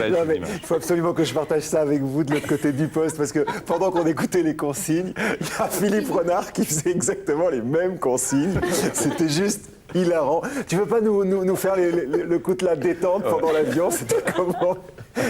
belle. Non, mais il faut absolument que je partage ça avec vous de l'autre côté du poste, parce que pendant qu'on écoutait les consignes, il y a Philippe Renard qui faisait exactement les mêmes consignes. C'était juste hilarant. Tu veux pas nous faire le coup de la détente pendant l'avion? C'était comment? Ah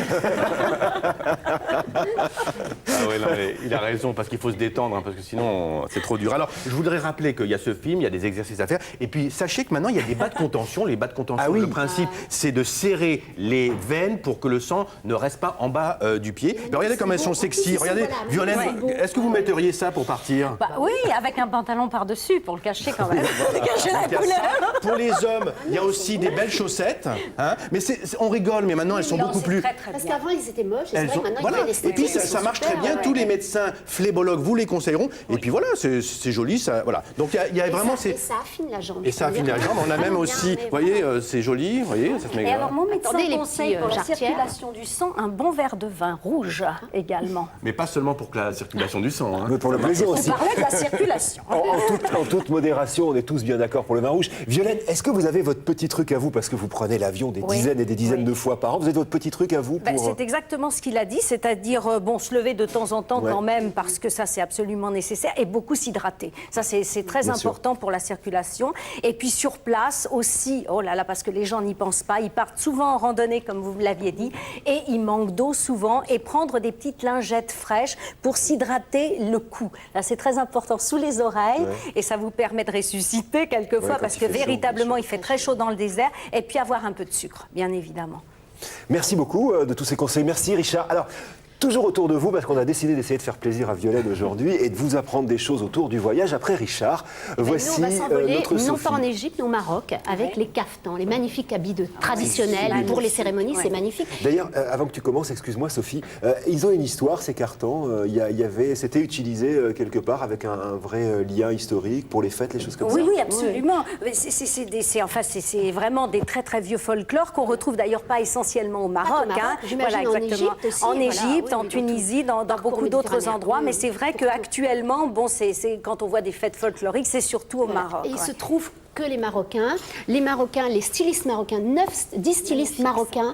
ouais, non, mais il a raison, parce qu'il faut se détendre, hein, parce que sinon, c'est trop dur. Alors, je voudrais rappeler qu'il y a ce film, il y a des exercices à faire, et puis sachez que maintenant, il y a des bas de contention. Les bas de contention, Ah oui. le principe, c'est de serrer les veines pour que le sang ne reste pas en bas du pied. Mais regardez comme elles sont sexy. Regardez, Violaine, est-ce que vous metteriez ça pour partir? Bah oui, avec un pantalon par-dessus pour le cacher quand même. Cacher la couleur. Pour les hommes, il y a aussi des belles chaussettes, hein, mais on rigole, mais maintenant, elles sont beaucoup plus... Parce qu'avant, ils étaient moches, et c'est vrai que maintenant, voilà. ils mettent des Et puis ça marche très bien, tous les médecins phlébologues vous les conseilleront, et puis voilà, c'est joli, ça, voilà. Donc il y a vraiment... Et ça affine la jambe. Et ça affine la jambe, on a même aussi, vous voyez, c'est joli, vous voyez, ça se met... Et alors mon médecin Attendez, les conseille petits, pour la jarretières. circulation du sang un bon verre de vin rouge également. Mais pas seulement pour la circulation du sang, hein. Mais pour le plaisir On aussi. parlait de la circulation. En toute modération, on est tous bien d'accord pour le vin rouge. Violaine, est-ce que vous avez votre petit truc à vous? Parce que vous prenez l'avion des dizaines et des dizaines de fois par an. Vous avez votre petit truc à vous pour... C'est exactement ce qu'il a dit, c'est-à-dire bon, se lever de temps en temps quand même, parce que ça c'est absolument nécessaire, et beaucoup s'hydrater. Ça c'est très important pour la circulation. Et puis sur place aussi, oh là là, parce que les gens n'y pensent pas, ils partent souvent en randonnée comme vous l'aviez dit, et ils manquent d'eau souvent, et prendre des petites lingettes fraîches pour s'hydrater le cou. Là c'est très important, sous les oreilles, et ça vous permet de ressusciter quelquefois, parce que véritablement il fait très chaud dans le désert, et puis avoir un peu de sucre, bien évidemment. Merci beaucoup de tous ces conseils. Merci Richard. Alors, toujours autour de vous, parce qu'on a décidé d'essayer de faire plaisir à Violaine aujourd'hui et de vous apprendre des choses autour du voyage. Après Richard, voici nous, on va s'envoler, notre non Sophie. pas en Égypte, mais au Maroc, avec les caftans, les magnifiques habits traditionnels pour les cérémonies, c'est magnifique. D'ailleurs, avant que tu commences, excuse-moi Sophie, ils ont une histoire, ces cartans. C'était utilisé quelque part avec un vrai lien historique pour les fêtes, les choses comme ça. Oui, oui, absolument. C'est vraiment des très très vieux folklores qu'on retrouve d'ailleurs pas essentiellement au Maroc. J'imagine en Égypte aussi. En Égypte, en Tunisie, dans beaucoup d'autres endroits. Mais c'est vrai qu'actuellement, bon, quand on voit des fêtes folkloriques, c'est surtout au Maroc. Et il se trouve que les Marocains, les stylistes marocains, 10 stylistes marocains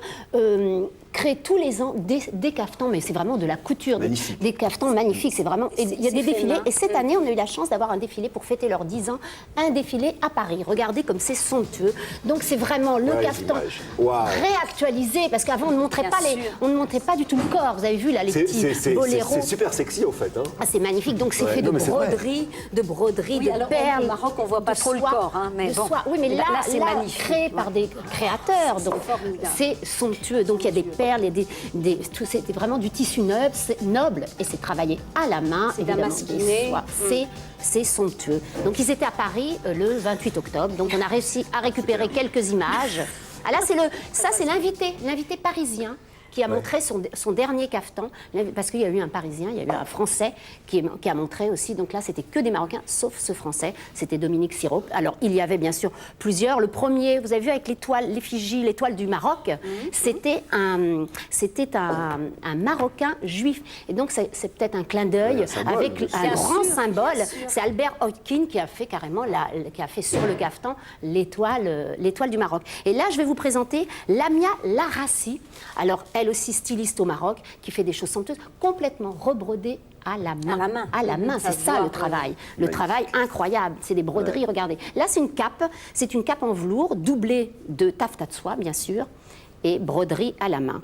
créent tous les ans des caftans, mais c'est vraiment de la couture, des caftans magnifiques, c'est vraiment, il y a des défilés, et cette année on a eu la chance d'avoir un défilé pour fêter leurs 10 ans, un défilé à Paris, regardez comme c'est somptueux, donc c'est vraiment le caftan réactualisé, parce qu'avant on ne montrait pas du tout le corps, vous avez vu là les petits boléros. C'est super sexy en fait. Hein. Ah, c'est magnifique, donc c'est fait de broderie, de perles. Au Maroc on voit pas trop le corps, hein, mais bon. Oui, mais là c'est magnifique. Créé par des créateurs, donc c'est somptueux, donc il y a des perles, c'est vraiment du tissu noble et c'est travaillé à la main, c'est damasquiné. C'est somptueux. Donc ils étaient à Paris le 28 octobre, donc on a réussi à récupérer quelques images. Ah là, c'est l'invité parisien qui a montré son dernier caftan, parce qu'il y a eu un Parisien, il y a eu un Français qui a montré aussi, donc là c'était que des Marocains, sauf ce Français, c'était Dominique Sirop. Alors il y avait bien sûr plusieurs, le premier, vous avez vu avec l'étoile, l'effigie, l'étoile du Maroc, c'était un Marocain juif, et donc c'est peut-être un clin d'œil avec un grand symbole, c'est Albert Hotkin qui a fait carrément, qui a fait sur le caftan l'étoile du Maroc. Et là je vais vous présenter Lamia Larassi, alors elle aussi styliste au Maroc, qui fait des choses somptueuses, complètement rebrodées à la main. C'est ça le travail. Le travail incroyable. C'est des broderies, regardez. Là, c'est une cape en velours, doublée de taffetas de soie, bien sûr, et broderie à la main.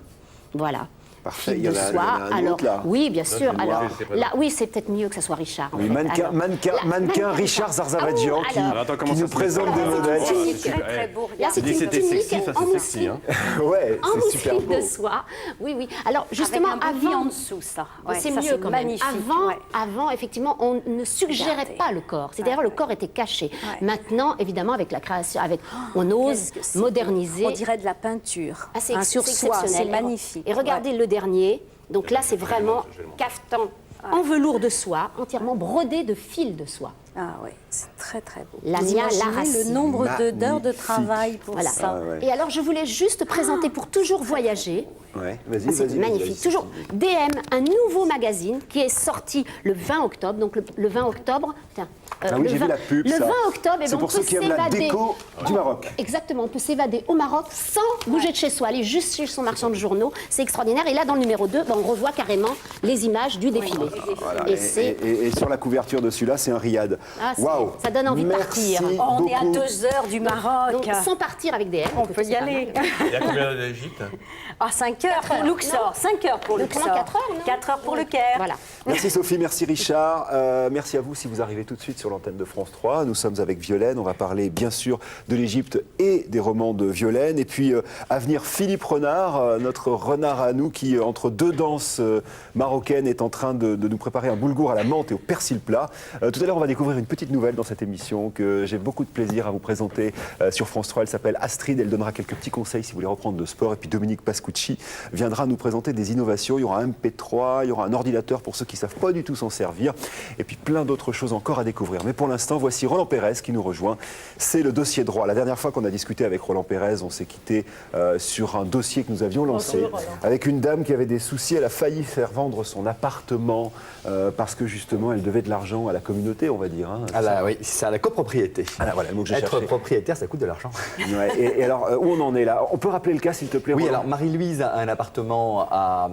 Voilà. Parfait, il y en a un autre, là. Oui, bien sûr. Alors, là, oui, c'est peut-être mieux que ce soit Richard. Oui, mannequin Richard Zarzavadjian qui nous présente des modèles. Très beau. Là, c'est une tunique en mousseline. En mousseline de soie. Oui, oui. Alors, justement, avant... en dessous, ça. C'est mieux quand même. Avant, effectivement, on ne suggérait pas le corps. C'est-à-dire, le corps était caché. Maintenant, évidemment, avec la création, on ose moderniser. On dirait de la peinture. Sur soie, c'est magnifique. Et regardez le dernier, donc là c'est vraiment caftan en velours de soie, entièrement brodé de fils de soie. Ah oui, c'est très très beau. Lamia Vous imaginez Larassi. le nombre d'heures de Magnifique. travail pour Voilà. ça. Ah ouais. Et alors, je voulais juste présenter pour Toujours Voyager. Ouais, vas-y, Ah, c'est vas-y. magnifique. vas-y. Toujours DM, un nouveau magazine qui est sorti le 20 octobre. Donc le 20 octobre, tiens, Ah oui, le j'ai vu la pub, Le ça. 20 octobre, eh C'est ben, pour on ceux peut qui aiment la s'évader. déco du Maroc. Exactement, on peut s'évader au Maroc sans bouger de chez soi, aller juste chez son marchand de journaux. C'est extraordinaire. Et là, dans le numéro 2, ben, on revoit carrément les images du défilé. Voilà. Et c'est... Et sur la couverture de celui-là, c'est un riad. Ah, c'est- Waouh. ça donne envie de Merci partir. Oh, on est à beaucoup. 2 heures du Maroc. Donc, sans partir avec DM. On peut y aller. Il y a combien d'heures d'Égypte? Ah, 5 heures pour Luxor. 5 heures pour Luxor. 4 heures, non 4 heures pour le Caire. Voilà. Merci Sophie, merci Richard. Merci à vous si vous arrivez tout de suite sur l'antenne de France 3. Nous sommes avec Violaine. On va parler bien sûr de l'Égypte et des romans de Violaine. Et puis à venir Philippe Renard, notre renard à nous qui, entre deux danses marocaines, est en train de nous préparer un boulgour à la menthe et au persil plat. Tout à l'heure, on va découvrir une petite nouvelle dans cette émission que j'ai beaucoup de plaisir à vous présenter sur France 3. Elle s'appelle Astrid. Elle donnera quelques petits conseils si vous voulez reprendre le sport. Et puis Dominique Pascucci viendra nous présenter des innovations. Il y aura un MP3, il y aura un ordinateur pour ceux qui ne savent pas du tout s'en servir. Et puis plein d'autres choses encore à découvrir. Mais pour l'instant, voici Roland Pérez qui nous rejoint. C'est le dossier droit. La dernière fois qu'on a discuté avec Roland Pérez, on s'est quitté sur un dossier que nous avions lancé avec une dame qui avait des soucis. Elle a failli faire vendre son appartement parce que justement, elle devait de l'argent à la communauté, on va dire. Hein. Oui, c'est à la copropriété. Ah, là, voilà le mot que j'ai Être cherché. propriétaire, ça coûte de l'argent. Ouais, et alors, où on en est là? On peut rappeler le cas, s'il te plaît, Oui, Roland? alors Marie-Louise a un appartement à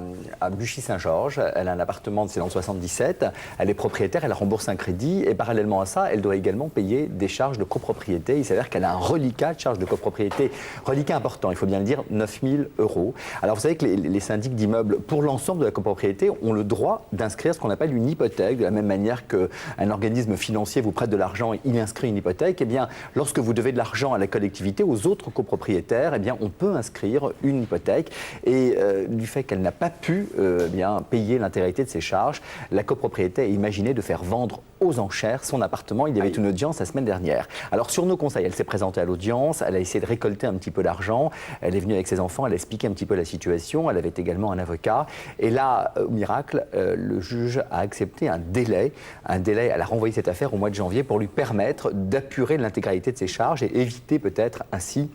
Buchy-Saint-Georges. Elle a un appartement, c'est dans le 77. Elle est propriétaire, elle rembourse un crédit. Et parallèlement à ça, elle doit également payer des charges de copropriété. Il s'avère qu'elle a un reliquat de charges de copropriété. Reliquat important, il faut bien le dire, 9 000 €. Alors vous savez que les syndics d'immeubles, pour l'ensemble de la copropriété, ont le droit d'inscrire ce qu'on appelle une hypothèque. De la même manière qu'un organisme financier vous prête de l'argent et il inscrit une hypothèque, eh bien, lorsque vous devez de l'argent à la collectivité, aux autres copropriétaires, eh bien, on peut inscrire une hypothèque. Et du fait qu'elle n'a pas pu payer l'intégralité de ses charges, la copropriété a imaginé de faire vendre aux enchères son appartement. Il y avait une audience la semaine dernière. Alors, sur nos conseils, elle s'est présentée à l'audience, elle a essayé de récolter un petit peu d'argent, elle est venue avec ses enfants, elle a expliqué un petit peu la situation, elle avait également un avocat. Et là, au miracle, le juge a accepté un délai. Elle a renvoyé cette affaire au mois de janvier pour lui permettre d'apurer l'intégralité de ses charges et éviter peut-être ainsi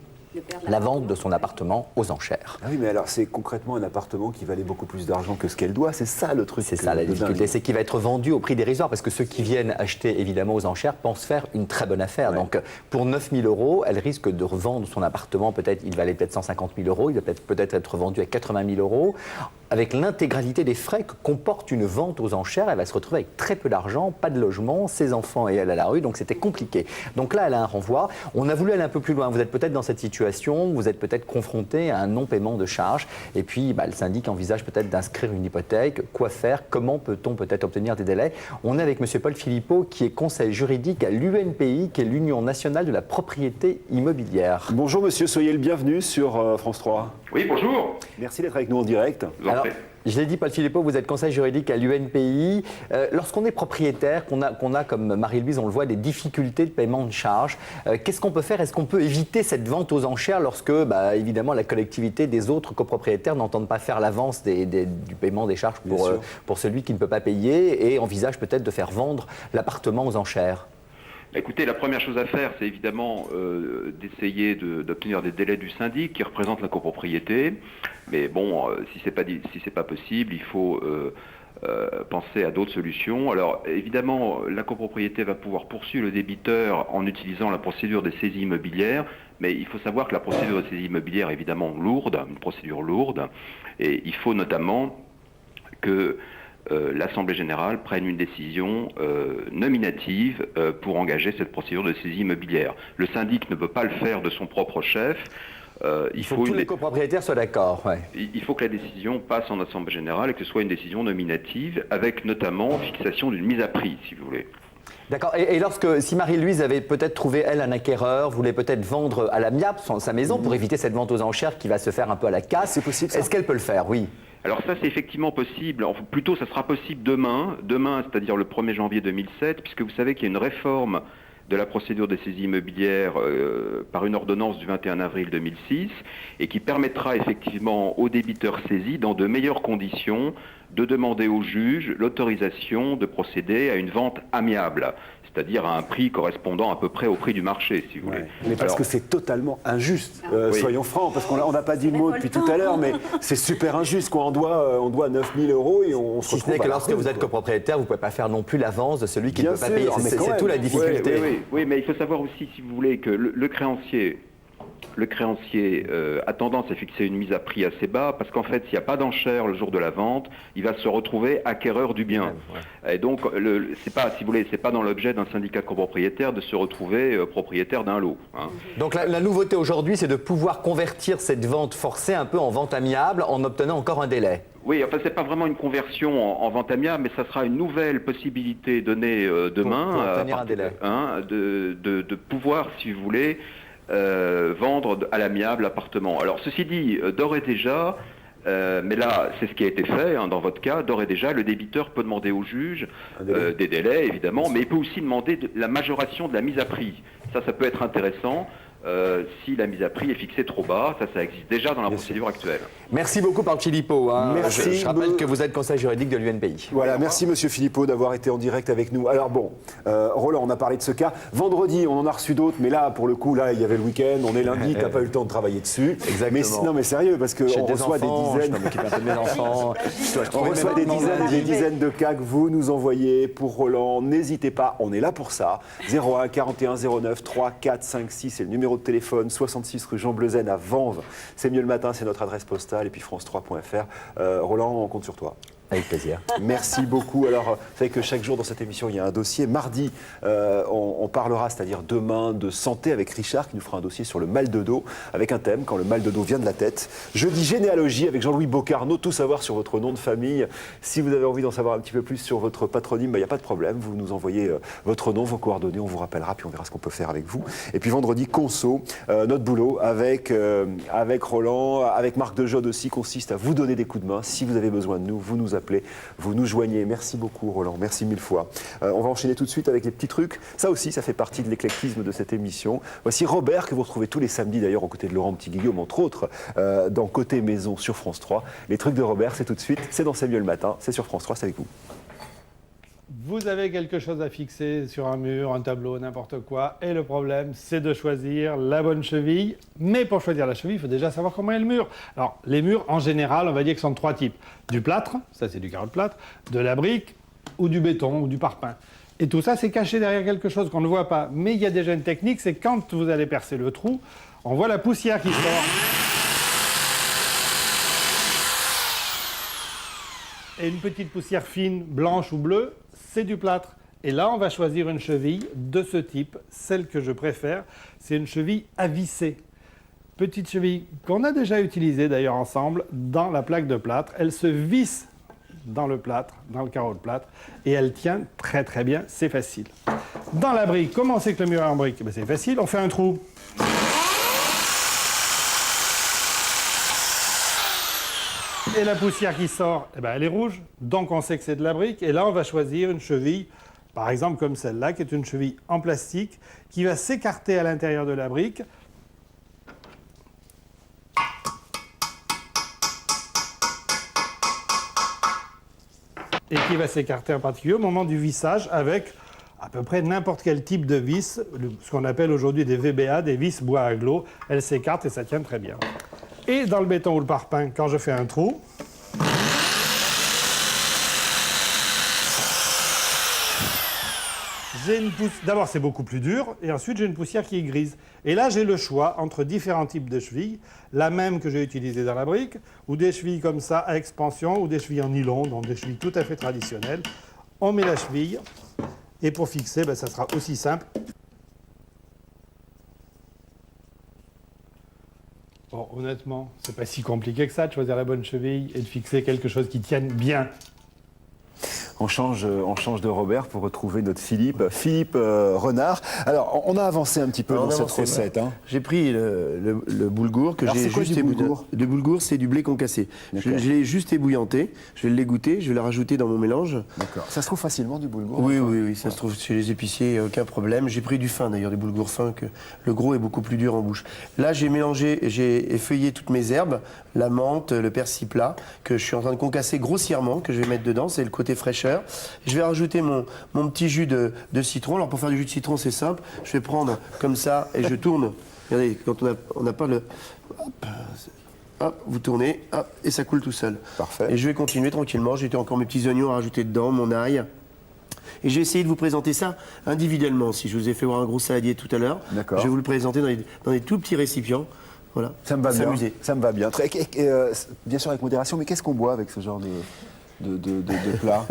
la vente de son appartement aux enchères. Ah oui, mais alors c'est concrètement un appartement qui valait beaucoup plus d'argent que ce qu'elle doit. C'est ça le truc. C'est ça la difficulté, c'est qu'il va être vendu au prix dérisoire parce que ceux qui viennent acheter évidemment aux enchères pensent faire une très bonne affaire. Ouais. Donc pour 9 000 €, elle risque de revendre son appartement, il valait peut-être 150 000 €, il va peut-être être vendu à 80 000 €. Avec l'intégralité des frais que comporte une vente aux enchères, elle va se retrouver avec très peu d'argent, pas de logement, ses enfants et elle à la rue, donc c'était compliqué. Donc là, elle a un renvoi. On a voulu aller un peu plus loin. Vous êtes peut-être dans cette situation, vous êtes peut-être confronté à un non-paiement de charges, et puis le syndic envisage peut-être d'inscrire une hypothèque. Quoi faire? Comment peut-on peut-être obtenir des délais? On est avec M. Paul Philippot, qui est conseil juridique à l'UNPI, qui est l'Union nationale de la propriété immobilière. Bonjour monsieur, soyez le bienvenu sur France 3. Oui, bonjour. Merci d'être avec nous en direct. Je vous en Alors, prie. je l'ai dit, Paul Philippot, vous êtes conseil juridique à l'UNPI. Lorsqu'on est propriétaire, qu'on a comme Marie-Louise, on le voit, des difficultés de paiement de charges, qu'est-ce qu'on peut faire? Est-ce qu'on peut éviter cette vente aux enchères lorsque, évidemment, la collectivité des autres copropriétaires n'entendent pas faire l'avance du paiement des charges pour celui qui ne peut pas payer et envisage peut-être de faire vendre l'appartement aux enchères? Écoutez, la première chose à faire, c'est évidemment d'essayer d'obtenir des délais du syndic qui représente la copropriété. Mais bon, si c'est pas possible, il faut penser à d'autres solutions. Alors évidemment, la copropriété va pouvoir poursuivre le débiteur en utilisant la procédure des saisies immobilières. Mais il faut savoir que la procédure de saisie immobilière est évidemment lourde, une procédure lourde. Et il faut notamment que l'Assemblée générale prenne une décision nominative pour engager cette procédure de saisie immobilière. Le syndic ne peut pas le faire de son propre chef. Il faut que tous les copropriétaires soient d'accord. Ouais. Il faut que la décision passe en Assemblée générale et que ce soit une décision nominative, avec notamment fixation d'une mise à prix, si vous voulez. D'accord. Et si Marie-Louise avait peut-être trouvé, elle, un acquéreur, voulait peut-être vendre à l'amiable sa maison pour éviter cette vente aux enchères qui va se faire un peu à la casse, c'est possible, ça? Est-ce qu'elle peut le faire? Oui. Alors ça, c'est effectivement possible. Enfin, plutôt, ça sera possible demain, c'est-à-dire le 1er janvier 2007, puisque vous savez qu'il y a une réforme de la procédure des saisies immobilières par une ordonnance du 21 avril 2006 et qui permettra effectivement aux débiteurs saisis, dans de meilleures conditions, de demander au juge l'autorisation de procéder à une vente amiable. c'est-à-dire à un prix correspondant à peu près au prix du marché, si vous voulez. Mais parce Alors, que c'est totalement injuste, Oui. soyons francs, parce qu'on n'a pas dit le mot depuis tout à l'heure, mais c'est super injuste, quoi. On doit 9 000 euros et on se Si ce retrouve n'est que à la lorsque rue, vous êtes quoi. copropriétaire, vous ne pouvez pas faire non plus l'avance de celui qui ne Bien peut pas sûr, payer. mais C'est quand tout la même. difficulté. Oui, mais il faut savoir aussi, si vous voulez, que le créancier a tendance à fixer une mise à prix assez bas parce qu'en fait, s'il n'y a pas d'enchère le jour de la vente, il va se retrouver acquéreur du bien. Et donc, c'est pas, si vous voulez, c'est pas dans l'objet d'un syndicat de copropriétaires de se retrouver propriétaire d'un lot. Hein. Donc la nouveauté aujourd'hui, c'est de pouvoir convertir cette vente forcée un peu en vente amiable en obtenant encore un délai. Oui, enfin, c'est pas vraiment une conversion en vente amiable, mais ça sera une nouvelle possibilité donnée demain Pour obtenir un délai. de pouvoir, si vous voulez, vendre à l'amiable l'appartement. Alors, ceci dit, d'ores et déjà, mais là, c'est ce qui a été fait dans votre cas, d'ores et déjà, le débiteur peut demander au juge des délais, évidemment, mais il peut aussi demander la majoration de la mise à prix. Ça peut être intéressant. Si la mise à prix est fixée trop bas, ça existe déjà dans la procédure actuelle. Merci beaucoup, Paul Philippot. Merci. Je rappelle que vous êtes conseil juridique de l'UNPI. Voilà, merci Monsieur Philippot d'avoir été en direct avec nous. Alors bon, Roland, on a parlé de ce cas. Vendredi, on en a reçu d'autres, mais là, pour le coup, il y avait le week-end, on est lundi, t'as pas eu le temps de travailler dessus. Exactement. Non, mais sérieux, parce J'ai qu'on des reçoit enfants, des dizaines. je m'occupe un peu de mes enfants. On reçoit des dizaines et des dizaines de cas que vous nous envoyez pour Roland. N'hésitez pas, on est là pour ça. 01 41 09 3 4 5 6, c'est le numéro de téléphone. 66 rue Jean Bleuzen à Vanves. C'est mieux le matin, c'est notre adresse postale. Et puis France3.fr. Roland, on compte sur toi. Avec plaisir. Merci beaucoup. Alors, vous savez que chaque jour dans cette émission, il y a un dossier. Mardi, on parlera, c'est-à-dire demain, de santé avec Richard, qui nous fera un dossier sur le mal de dos, avec un thème, quand le mal de dos vient de la tête. Jeudi, généalogie avec Jean-Louis Bocarno, tout savoir sur votre nom de famille. Si vous avez envie d'en savoir un petit peu plus sur votre patronyme, il n'y a pas de problème. Vous nous envoyez votre nom, vos coordonnées, on vous rappellera, puis on verra ce qu'on peut faire avec vous. Et puis vendredi, Conso, notre boulot avec Roland, avec Marc Dejode aussi, consiste à vous donner des coups de main. Si vous avez besoin de nous, vous nous appelez, vous nous joignez. Merci beaucoup Roland, merci mille fois. On va enchaîner tout de suite avec les petits trucs. Ça aussi, ça fait partie de l'éclectisme de cette émission. Voici Robert, que vous retrouvez tous les samedis d'ailleurs aux côtés de Laurent Petit-Guillaume, entre autres, dans Côté Maison sur France 3. Les trucs de Robert, c'est tout de suite, c'est dans C'est mieux le matin, c'est sur France 3, c'est avec vous. Vous avez quelque chose à fixer sur un mur, un tableau, n'importe quoi, et le problème, c'est de choisir la bonne cheville. Mais pour choisir la cheville, il faut déjà savoir comment est le mur. Alors, les murs, en général, on va dire qu'ils sont de trois types. Du plâtre, ça c'est du carreau de plâtre, de la brique, ou du béton, ou du parpaing. Et tout ça, c'est caché derrière quelque chose qu'on ne voit pas. Mais il y a déjà une technique, c'est quand vous allez percer le trou, on voit la poussière qui sort. Et une petite poussière fine, blanche ou bleue, c'est du plâtre. Et là, on va choisir une cheville de ce type. Celle que je préfère, c'est une cheville à visser. Petite cheville qu'on a déjà utilisée d'ailleurs ensemble dans la plaque de plâtre. Elle se visse dans le plâtre, dans le carreau de plâtre, et elle tient très très bien, c'est facile. Dans la brique, comment c'est que le mur est en brique? Ben, c'est facile, on fait un trou. Et la poussière qui sort, eh ben, elle est rouge, donc on sait que c'est de la brique. Et là, on va choisir une cheville, par exemple comme celle-là, qui est une cheville en plastique, qui va s'écarter à l'intérieur de la brique. Et qui va s'écarter en particulier au moment du vissage avec à peu près n'importe quel type de vis, ce qu'on appelle aujourd'hui des VBA, des vis bois aglo. Elles s'écartent et ça tient très bien. Et dans le béton ou le parpaing, quand je fais un trou, j'ai une poussière. D'abord, c'est beaucoup plus dur, et ensuite, j'ai une poussière qui est grise. Et là, j'ai le choix entre différents types de chevilles, la même que j'ai utilisée dans la brique, ou des chevilles comme ça à expansion, ou des chevilles en nylon, donc des chevilles tout à fait traditionnelles. On met la cheville, et pour fixer, ben, ça sera aussi simple. Bon, honnêtement, c'est pas si compliqué que ça de choisir la bonne cheville et de fixer quelque chose qui tienne bien. On change de Robert pour retrouver notre Philippe Renard. Alors, on a avancé un petit peu dans cette recette. Hein. J'ai pris le boulgour que Alors, j'ai c'est quoi, juste du ébouillanté. boulgour ? Le boulgour, c'est du blé concassé. Je D'accord. l'ai juste ébouillanté, je vais l'égoutter, je vais le rajouter dans mon mélange. D'accord. Ça se trouve facilement du boulgour? Oui, ça se trouve chez les épiciers, aucun problème. J'ai pris du fin d'ailleurs, du boulgour fin, que le gros est beaucoup plus dur en bouche. Là, j'ai mélangé, j'ai effeuillé toutes mes herbes, la menthe, le persil plat, que je suis en train de concasser grossièrement, que je vais mettre dedans, c'est le côté fraîcheur fraîcheur. Je vais rajouter mon petit jus de citron. Alors pour faire du jus de citron, c'est simple. Je vais prendre comme ça et je tourne. Regardez, quand on n'a pas le... Hop, vous tournez, hop, et ça coule tout seul. Parfait. Et je vais continuer tranquillement. J'ai encore mes petits oignons à rajouter dedans, mon ail. Et je vais essayer de vous présenter ça individuellement. Si je vous ai fait voir un gros saladier tout à l'heure, D'accord. je vais vous le présenter dans des tout petits récipients. Voilà. Ça me va bien. S'amuser. Ça me va bien. Bien sûr avec modération, mais qu'est-ce qu'on boit avec ce genre de plat?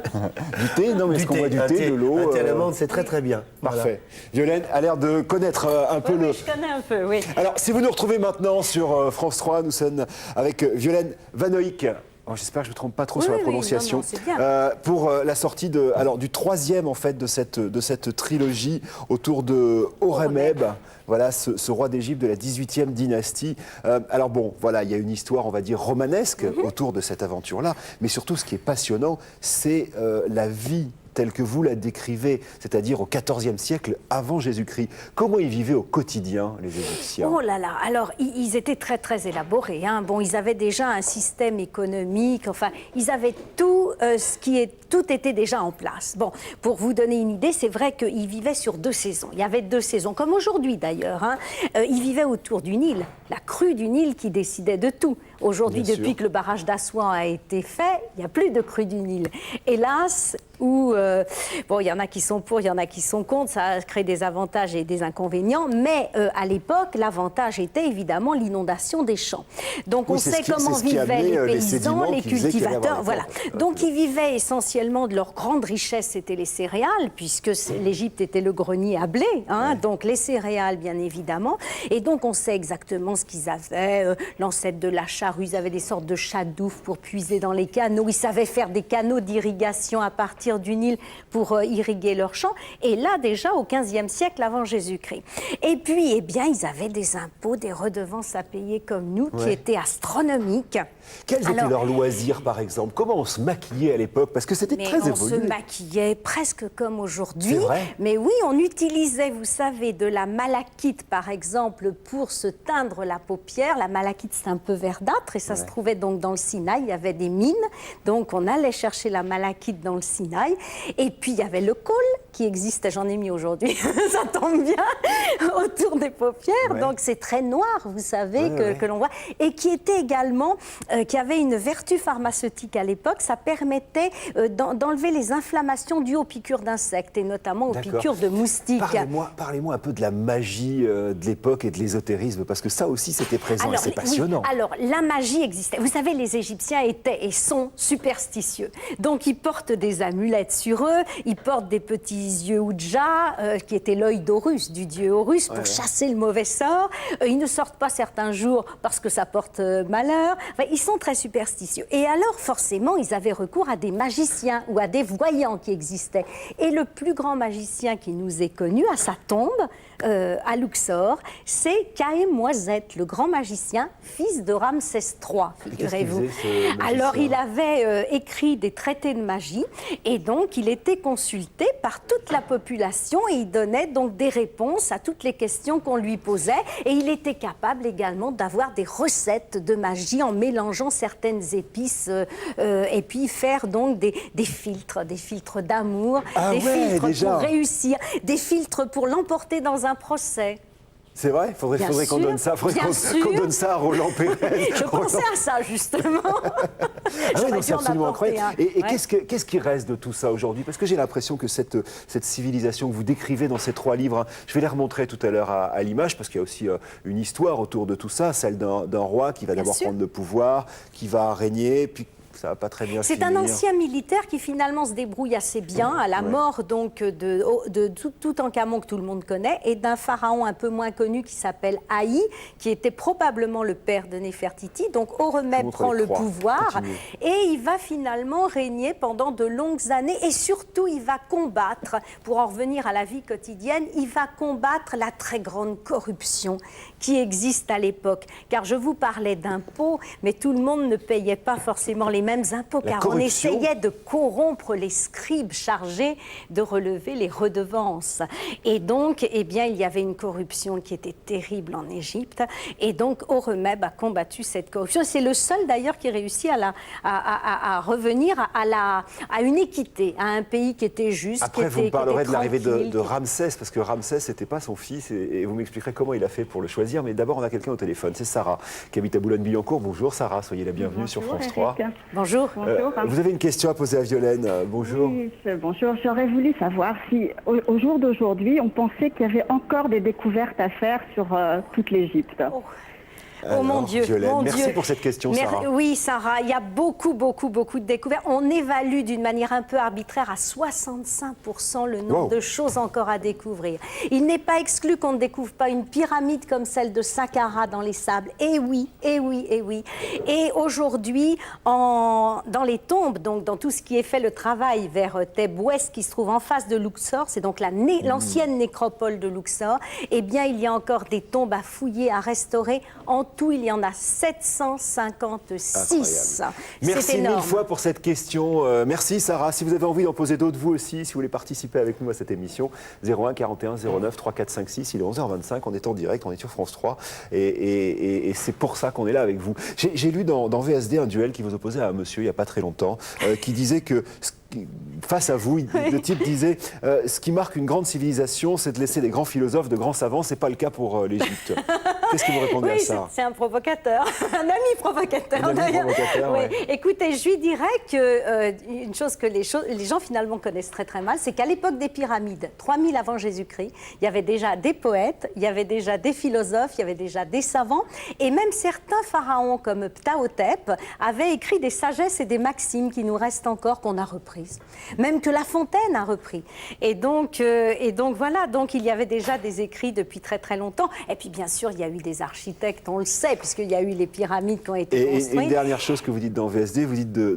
Du thé? Non, mais est-ce qu'on boit du thé, de l'eau? Un thé à l'amande, c'est très très bien. Parfait. Violaine a l'air de connaître un peu le... Oui, je connais un peu, oui. Alors, si vous nous retrouvez maintenant sur France 3, nous sommes avec Violaine Vanoïc. Oh, j'espère que je ne me trompe pas trop sur la prononciation. non, c'est bien. Pour la sortie du troisième en fait de cette trilogie autour de Horemheb. Voilà, ce roi d'Égypte de la 18e dynastie. Alors bon, voilà, il y a une histoire, on va dire, romanesque autour de cette aventure-là. Mais surtout, ce qui est passionnant, c'est la vie telle que vous la décrivez, c'est-à-dire au XIVe siècle avant Jésus-Christ. Comment ils vivaient au quotidien, les Égyptiens? Oh là là, alors ils étaient très très élaborés. Hein. Bon, ils avaient déjà un système économique, enfin, ils avaient tout, tout était déjà en place. Bon, pour vous donner une idée, c'est vrai qu'ils vivaient sur 2 saisons. Il y avait 2 saisons, comme aujourd'hui d'ailleurs. Hein. Ils vivaient autour du Nil, la crue du Nil qui décidait de tout. Aujourd'hui, depuis que le barrage d'Assouan a été fait, il n'y a plus de crue du Nil. Hélas, bon, il y en a qui sont pour, il y en a qui sont contre, ça crée des avantages et des inconvénients, mais à l'époque, l'avantage était évidemment l'inondation des champs. Donc on sait comment vivaient les paysans, les cultivateurs, voilà. Donc ils vivaient essentiellement de leur grande richesse, c'était les céréales, puisque l'Égypte était le grenier à blé, hein, donc les céréales bien évidemment, et donc on sait exactement ce qu'ils avaient, l'ancêtre de la charrue, ils avaient des sortes de chadoufs pour puiser dans les canaux, ils savaient faire des canaux d'irrigation à partir du Nil pour irriguer leurs champs, et là déjà au XVe siècle avant Jésus-Christ. Et puis, eh bien, ils avaient des impôts, des redevances à payer comme nous, qui étaient astronomiques. Quels étaient leurs loisirs, par exemple? Comment on se maquillait à l'époque? Parce que c'était très évolué. On se maquillait presque comme aujourd'hui. C'est vrai. Mais oui, on utilisait, vous savez, de la malachite, par exemple, pour se teindre la paupière. La malachite, c'est un peu verdâtre, et ça se trouvait donc dans le Sinaï. Il y avait des mines, donc on allait chercher la malachite dans le Sinaï. Et puis, il y avait le col qui existait, j'en ai mis aujourd'hui, ça tombe bien, autour des paupières. Donc, c'est très noir, vous savez, que l'on voit. Et qui était également... qui avait une vertu pharmaceutique à l'époque, ça permettait d'enlever les inflammations dues aux piqûres d'insectes et notamment aux piqûres de moustiques. Parlez-moi un peu de la magie de l'époque et de l'ésotérisme, parce que ça aussi c'était présent et c'est passionnant. Oui, alors, la magie existait. Vous savez, les Égyptiens étaient et sont superstitieux. Donc, ils portent des amulettes sur eux, ils portent des petits yeux Ouija, qui était l'œil d'Horus, du dieu Horus, pour chasser le mauvais sort. Ils ne sortent pas certains jours parce que ça porte malheur. Enfin, ils sont très superstitieux. Et alors, forcément, ils avaient recours à des magiciens ou à des voyants qui existaient. Et le plus grand magicien qui nous est connu, à sa tombe, à Luxor, c'est Khémouazet, le grand magicien, fils de Ramsès III, figurez-vous. Alors, il avait écrit des traités de magie, et donc il était consulté par toute la population, et il donnait donc des réponses à toutes les questions qu'on lui posait, et il était capable également d'avoir des recettes de magie en mélangeant certaines épices, et puis faire donc des filtres d'amour, des filtres pour réussir, des filtres pour l'emporter dans un procès. C'est vrai? Faudrait qu'on donne ça. Qu'on donne ça à Roland Pérez. Je pensais à ça, justement. C'est absolument incroyable. Et qu'est-ce qui reste de tout ça aujourd'hui? Parce que j'ai l'impression que cette civilisation que vous décrivez dans ces 3 livres, hein, je vais les remontrer tout à l'heure à l'image, parce qu'il y a aussi une histoire autour de tout ça, celle d'un roi qui va d'abord prendre le pouvoir, qui va régner, puis ça va pas très bien finir. C'est un ancien militaire qui finalement se débrouille assez bien à la mort donc de Toutankhamon que tout le monde connaît et d'un pharaon un peu moins connu qui s'appelle Haï, qui était probablement le père de Néfertiti. Donc Horemheb prend le pouvoir et il va finalement régner pendant de longues années et surtout il va combattre, pour en revenir à la vie quotidienne, il va combattre la très grande corruption qui existe à l'époque. Car je vous parlais d'impôts, mais tout le monde ne payait pas forcément les mêmes impôts, La car on corruption. essayait de corrompre les scribes chargés de relever les redevances. Et donc, eh bien, il y avait une corruption qui était terrible en Égypte. Et donc, Horemheb a combattu cette corruption. C'est le seul, d'ailleurs, qui réussit à revenir à une équité, à un pays qui était juste, Après, qui vous était, me parlerez qui de était l'arrivée tranquille, de Ramsès, parce que Ramsès, c'était pas son fils, et vous m'expliquerez comment il a fait pour le choisir. Mais d'abord, on a quelqu'un au téléphone, c'est Sarah, qui habite à Boulogne-Billancourt. Bonjour Sarah, soyez la bienvenue sur France 3. Bonjour. Vous avez une question à poser à Violaine. Bonjour. Oui, bonjour. J'aurais voulu savoir si, au jour d'aujourd'hui, on pensait qu'il y avait encore des découvertes à faire sur toute l'Égypte. Oh mon Dieu, Violaine, mon merci Dieu. pour cette question, Sarah. Oui, Sarah, il y a beaucoup de découvertes. On évalue d'une manière un peu arbitraire à 65% le nombre Wow. de choses encore à découvrir. Il n'est pas exclu qu'on ne découvre pas une pyramide comme celle de Saqqara dans les sables. Et oui, et oui, et oui. Et aujourd'hui, dans les tombes, donc dans tout ce qui est fait le travail vers Thèbes Ouest, qui se trouve en face de Luxor, c'est donc l'ancienne nécropole de Luxor, eh bien, il y a encore des tombes à fouiller, à restaurer. En tout, il y en a 756. Merci C'est énorme. mille fois pour cette question. Merci Sarah. Si vous avez envie d'en poser d'autres, vous aussi, si vous voulez participer avec nous à cette émission, 01 41 09 3456, il est 11h25, on est en direct, on est sur France 3 et c'est pour ça qu'on est là avec vous. J'ai lu dans VSD un duel qui vous opposait à un monsieur il n'y a pas très longtemps, qui disait que face à vous, le type disait ce qui marque une grande civilisation, c'est de laisser des grands philosophes, de grands savants. C'est pas le cas pour l'Égypte. Qu'est-ce que vous répondez à Oui, ça? c'est un provocateur, un ami provocateur. Un ami d'ailleurs. provocateur, Oui. ouais. Écoutez, je lui dirais que une chose que les gens finalement connaissent très très mal, c'est qu'à l'époque des pyramides, 3000 avant Jésus-Christ, il y avait déjà des poètes, il y avait déjà des philosophes, il y avait déjà des savants, et même certains pharaons comme Ptahhotep avaient écrit des sagesses et des maximes qui nous restent encore, qu'on a reprises. Même que La Fontaine a repris. Et donc voilà, donc il y avait déjà des écrits depuis très très longtemps. Et puis bien sûr, il y a eu des architectes, on le sait, puisqu'il y a eu les pyramides qui ont été Et construites. une dernière chose que vous dites dans VSD, vous dites de